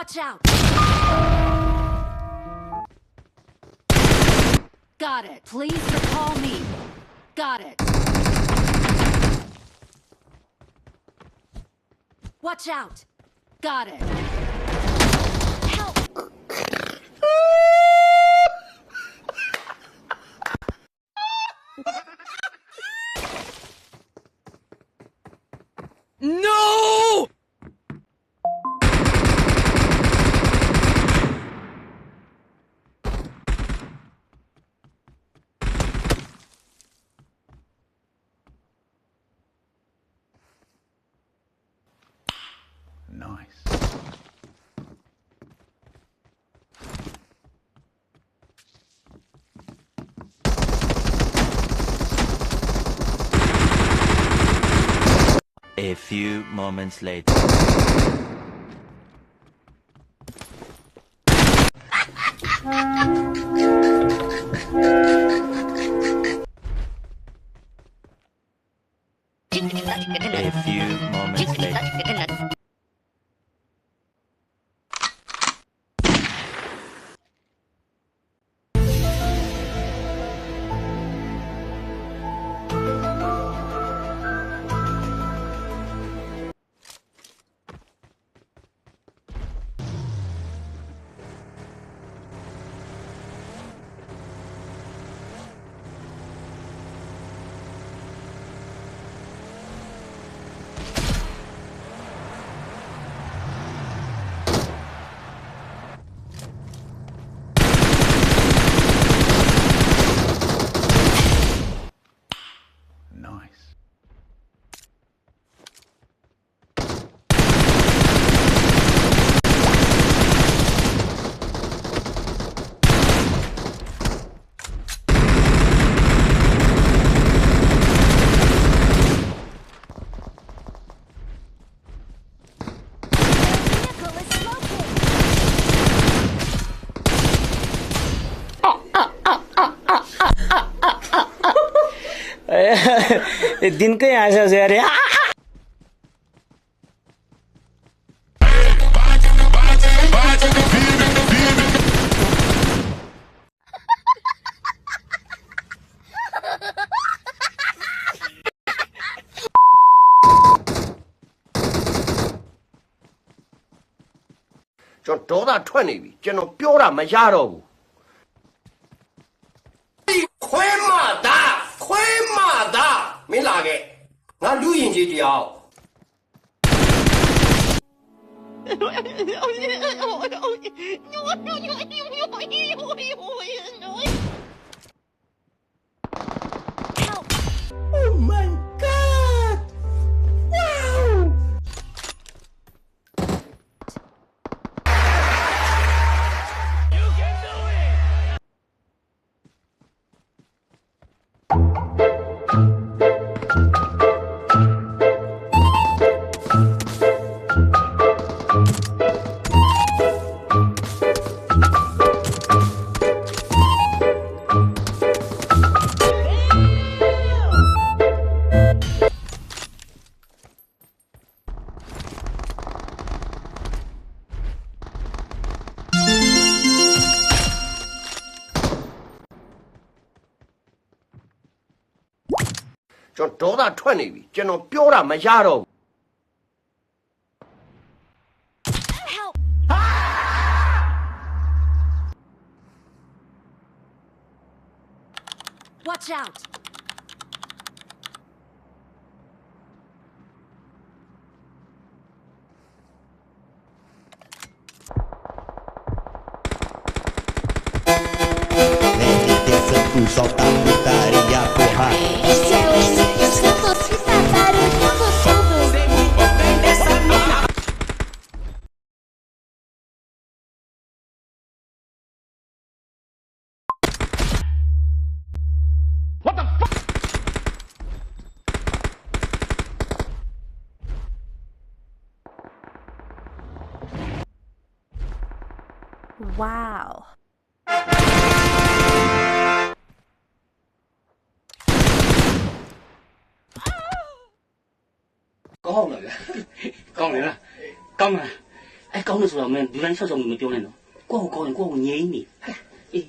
Watch out! Got it. Please recall me. Got it. Watch out. Got it. Help! No! Nice. A few moments later. A few moments later. Nice. Vehicle is smoking. दिन कहीं आशा से अरे John ဒေါသထွက်နေပြီကျွန်တော်ပြောတာမရတော့ဘူးခွဲမသားမင်းလာခဲ့ငါလူရင်ကြီးတယောက်ကျွန်တော်ဒေါသထွက်နေပြီကျွန်တော်ပြောတာမရတော့ဘူး Help! Watch out! Meditação com solta putaria, porra. Eu tô se preparando tudo. Wow. có không rồi con nữa con à အဲ့ကောင်းလို့ဆိုတော့မင်းလူတိုင်းဆော့ဆော့မပြောနဲ့နော်ကိုယ့်ကိုကောင်းရင်ကိုယ့်ကိုငြိမ်းနေအေး